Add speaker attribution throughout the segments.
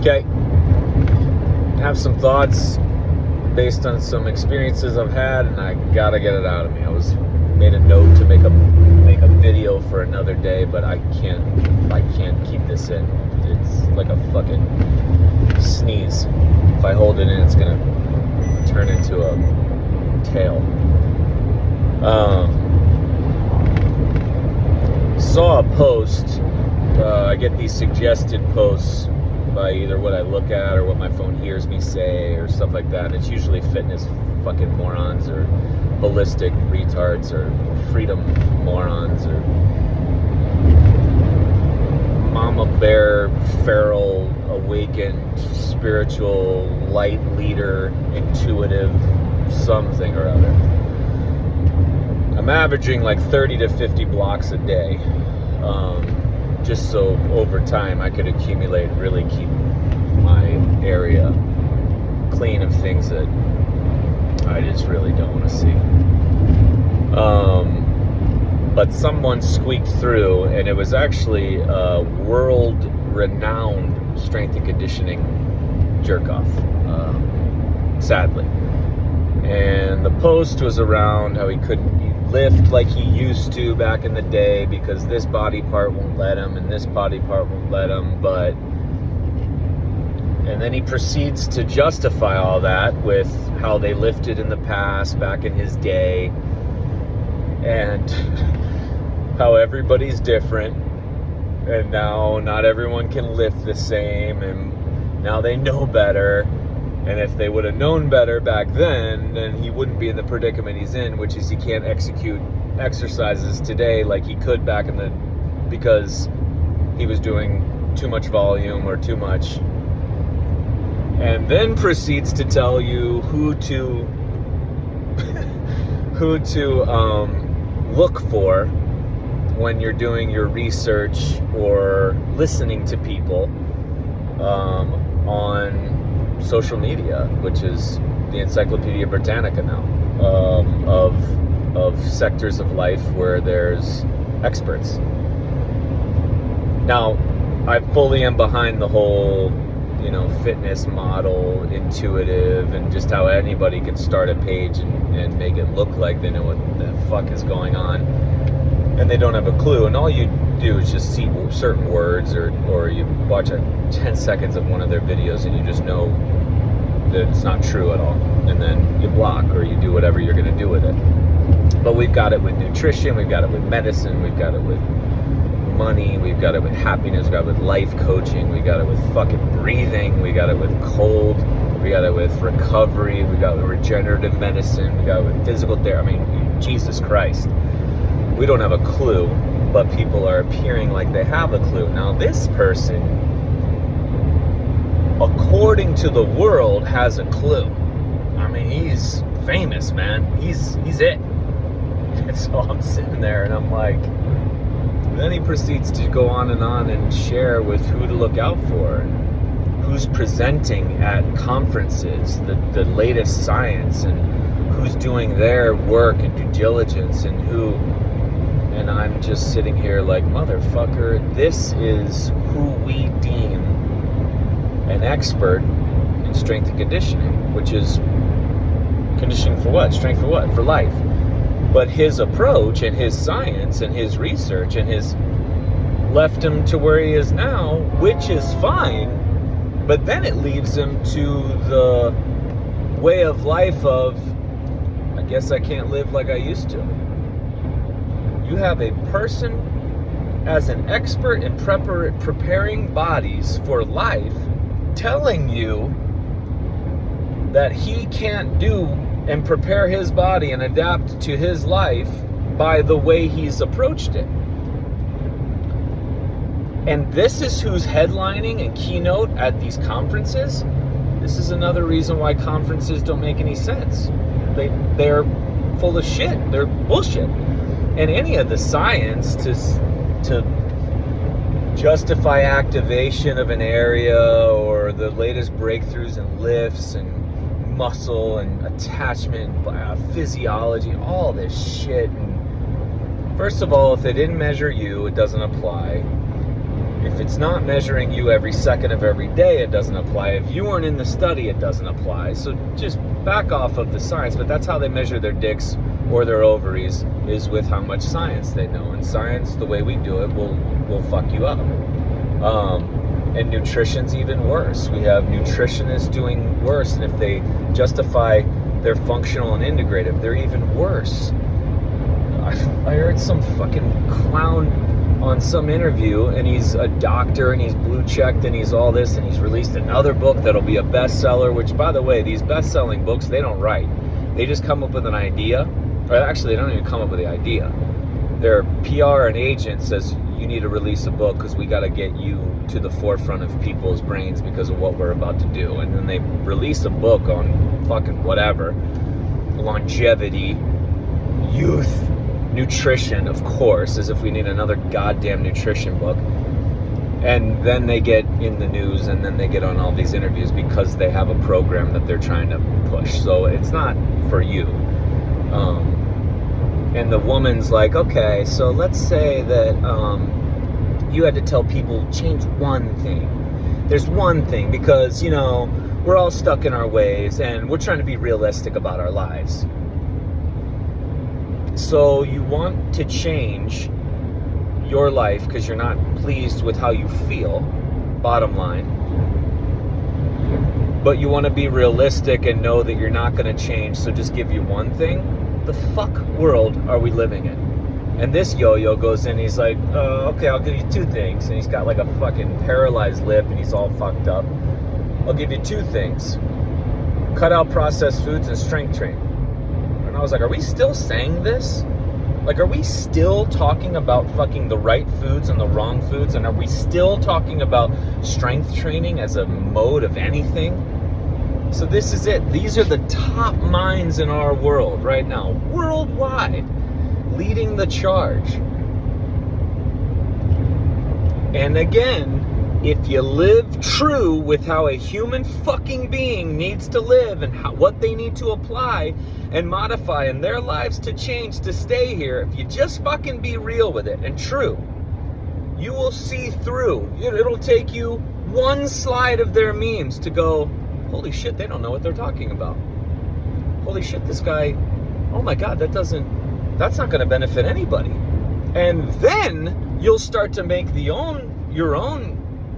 Speaker 1: Okay. Have some thoughts based on some experiences I've had, and I gotta get it out of me. Made a note to make a video for another day, but I can't keep this in. It's like a fucking sneeze. If I hold it in, it's gonna turn into a tail. Saw a post. I get these suggested posts by either what I look at or what my phone hears me say or stuff like that. It's usually fitness fucking morons or holistic retards or freedom morons or mama bear, feral, awakened, spiritual, light leader, intuitive, something or other. I'm averaging like 30 to 50 blocks a day. Just so over time I could accumulate and really keep my area clean of things that I just really don't want to see. But someone squeaked through, and it was actually a world-renowned strength and conditioning jerk-off, sadly. And the post was around how he couldn't lift like he used to back in the day because this body part won't let him and this body part won't let him, and then he proceeds to justify all that with how they lifted in the past back in his day and how everybody's different and now not everyone can lift the same and now they know better. And if they would have known better back then he wouldn't be in the predicament he's in, which is he can't execute exercises today like he could back in the, because he was doing too much volume or too much. And then proceeds to tell you who to look for when you're doing your research or listening to people on social media, which is the Encyclopedia Britannica now, of sectors of life where there's experts. Now, I fully am behind the whole, fitness model, intuitive, and just how anybody can start a page and make it look like they know what the fuck is going on, and they don't have a clue, and all you do is just see certain words or you watch 10 seconds of one of their videos and you just know that it's not true at all, and then you block or you do whatever you're going to do with it. But we've got it with nutrition, we've got it with medicine, we've got it with money, we've got it with happiness, we've got it with life coaching, we got it with fucking breathing, we got it with cold, we got it with recovery, we got it with regenerative medicine, we got it with physical therapy. I mean, Jesus Christ. We don't have a clue, but people are appearing like they have a clue. Now, this person, according to the world, has a clue. I mean, he's famous, man. He's it. And so I'm sitting there and I'm like, then he proceeds to go on and share with who to look out for, and who's presenting at conferences, the latest science, and who's doing their work and due diligence, and who. And I'm just sitting here like, motherfucker, this is who we deem an expert in strength and conditioning, which is conditioning for what? Strength for what? For life. But his approach and his science and his research and his left him to where he is now, which is fine, but then it leaves him to the way of life of, I guess I can't live like I used to. You have a person as an expert in preparing bodies for life telling you that he can't do and prepare his body and adapt to his life by the way he's approached it. And this is who's headlining and keynote at these conferences. This is another reason why conferences don't make any sense. They're full of shit. They're bullshit. And any of the science to justify activation of an area or the latest breakthroughs in lifts and muscle and attachment, physiology, all this shit. And first of all, if they didn't measure you, it doesn't apply. If it's not measuring you every second of every day, it doesn't apply. If you weren't in the study, it doesn't apply. So just back off of the science. But that's how they measure their dicks or their ovaries, is with how much science they know. And science, the way we do it, will fuck you up. And nutrition's even worse. We have nutritionists doing worse. And if they justify their functional and integrative, they're even worse. I heard some fucking clown on some interview, and he's a doctor, and he's blue checked, and he's all this, and he's released another book that'll be a bestseller, which, by the way, these best-selling books, they don't write. They just come up with an idea. Or actually, they don't even come up with the idea. Their PR and agent says, you need to release a book because we got to get you to the forefront of people's brains because of what we're about to do. And then they release a book on fucking whatever. Longevity, youth, nutrition, of course, as if we need another goddamn nutrition book. And then they get in the news, and then they get on all these interviews because they have a program that they're trying to push. So it's not for you. And the woman's like, okay, so let's say that you had to tell people, change one thing. There's one thing, because, you know, we're all stuck in our ways, and we're trying to be realistic about our lives. So you want to change your life because you're not pleased with how you feel, bottom line. But you want to be realistic and know that you're not going to change, so just give you one thing. The fuck world are we living in? And this yo-yo goes in, he's like, okay, I'll give you two things. And he's got like a fucking paralyzed lip, and he's all fucked up. I'll give you two things. Cut out processed foods and strength train. And I was like, are we still saying this? Like, are we still talking about fucking the right foods and the wrong foods? And are we still talking about strength training as a mode of anything? So this is it. These are the top minds in our world right now, worldwide, leading the charge. And again, if you live true with how a human fucking being needs to live and what they need to apply and modify in their lives to change to stay here, if you just fucking be real with it and true, you will see through. It'll take you one slide of their memes to go, holy shit, they don't know what they're talking about. Holy shit, this guy, oh my God, that's not going to benefit anybody. And then you'll start to make your own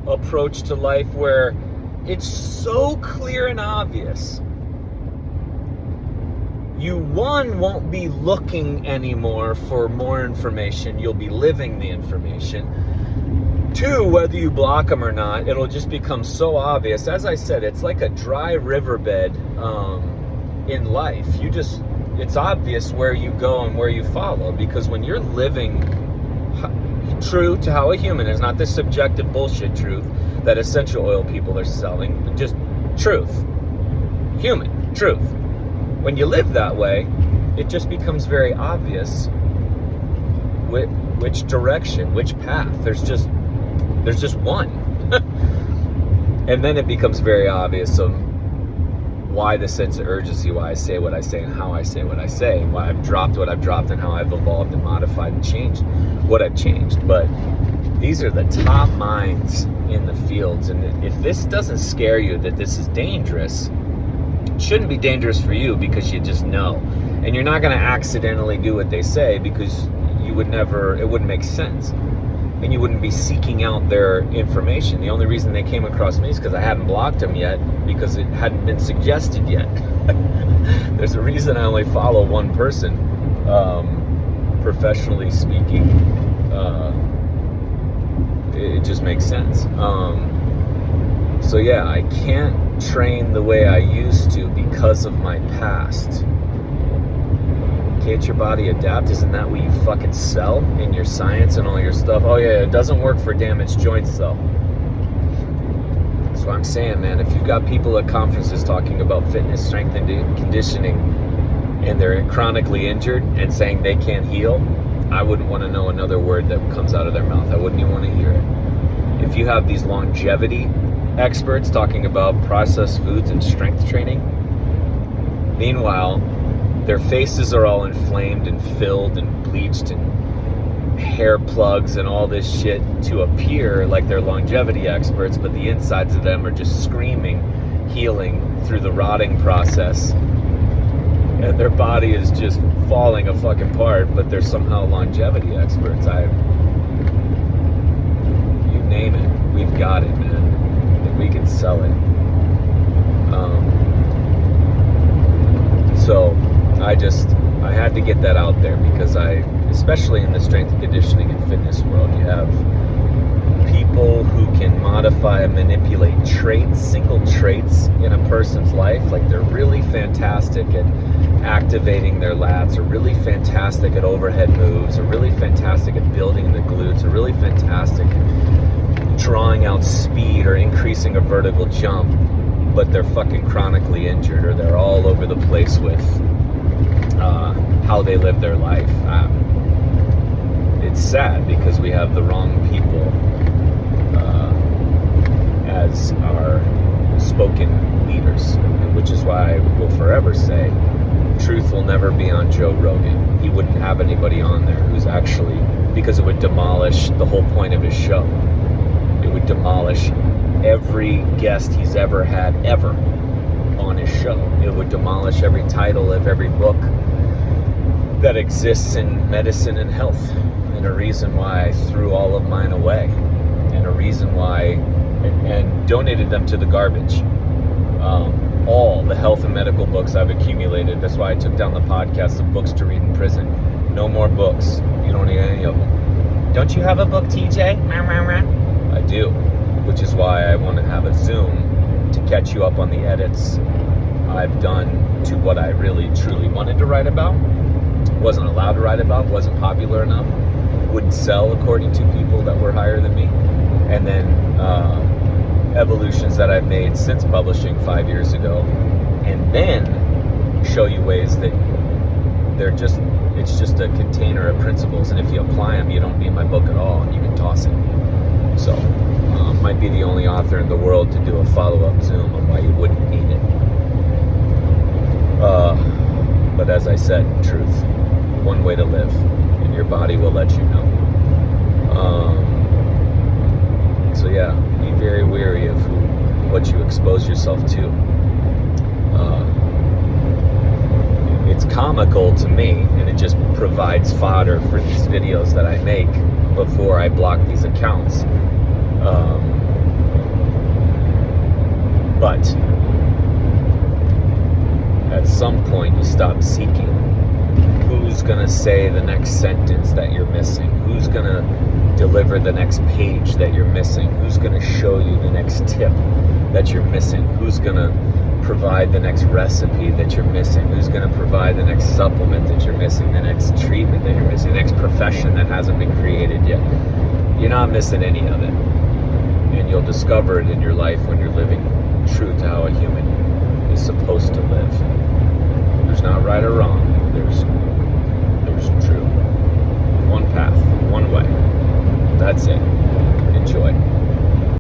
Speaker 1: approach to life where it's so clear and obvious. You, one, won't be looking anymore for more information. You'll be living the information. Two, whether you block them or not, it'll just become so obvious. As I said, it's like a dry riverbed in life. It's obvious where you go and where you follow, because when you're living true to how a human is, not this subjective bullshit truth that essential oil people are selling, but just truth, human truth. When you live that way, it just becomes very obvious which direction, which path. There's just one. And then it becomes very obvious why the sense of urgency, why I say what I say and how I say what I say, and why I've dropped what I've dropped and how I've evolved and modified and changed what I've changed. But these are the top minds in the fields. And if this doesn't scare you that this is dangerous, it shouldn't be dangerous for you, because you just know. And you're not going to accidentally do what they say, because it wouldn't make sense. And you wouldn't be seeking out their information. The only reason they came across me is because I hadn't blocked them yet, because it hadn't been suggested yet. There's a reason I only follow one person, professionally speaking. It just makes sense. So yeah, I can't train the way I used to because of my past. Can't your body adapt? Isn't that what you fucking sell in your science and all your stuff? Oh yeah, it doesn't work for damaged joints though. That's what I'm saying, man. If you've got people at conferences talking about fitness, strength, and conditioning, and they're chronically injured and saying they can't heal, I wouldn't want to know another word that comes out of their mouth. I wouldn't even want to hear it. If you have these longevity experts talking about processed foods and strength training, meanwhile, their faces are all inflamed and filled and bleached and hair plugs and all this shit to appear like they're longevity experts, but the insides of them are just screaming healing through the rotting process, and their body is just falling a fucking apart, but they're somehow longevity experts. You name it, we've got it, man, and we can sell it. So I had to get that out there, because especially in the strength and conditioning and fitness world, you have people who can modify and manipulate traits, single traits in a person's life. Like, they're really fantastic at activating their lats, or really fantastic at overhead moves, or really fantastic at building the glutes, or really fantastic at drawing out speed or increasing a vertical jump, but they're fucking chronically injured, or they're all over the place with how they live their life. It's sad, because we have the wrong people as our spoken leaders, which is why I will forever say truth will never be on Joe Rogan. He wouldn't have anybody on there who's actually, because it would demolish the whole point of his show. It would demolish every guest he's ever had ever on his show. It would demolish every title of every book that exists in medicine and health, and a reason why I threw all of mine away, and a reason why, and donated them to the garbage. All the health and medical books I've accumulated. That's why I took down the podcast of books to read in prison. No more books. You don't need any of them. Don't you have a book, TJ? I do, which is why I want to have a Zoom to catch you up on the edits I've done to what I really truly wanted to write about, wasn't allowed to write about, wasn't popular enough, wouldn't sell according to people that were higher than me, and then evolutions that I've made since publishing 5 years ago, and then show you ways that it's just a container of principles, and if you apply them, you don't need my book at all, and you can toss it. So might be the only author in the world to do a follow-up Zoom on why you wouldn't need it. But as I said, truth, one way to live, and your body will let you know. So yeah, be very wary of what you expose yourself to. It's comical to me, and it just provides fodder for these videos that I make before I block these accounts. But at some point you stop seeking. Who's gonna say the next sentence that you're missing? Who's gonna deliver the next page that you're missing? Who's gonna show you the next tip that you're missing? Who's gonna provide the next recipe that you're missing? Who's gonna provide the next supplement that you're missing? The next treatment that you're missing? The next profession that hasn't been created yet? You're not missing any of it. And you'll discover it in your life when you're living true to how a human is supposed to live. There's not right or wrong.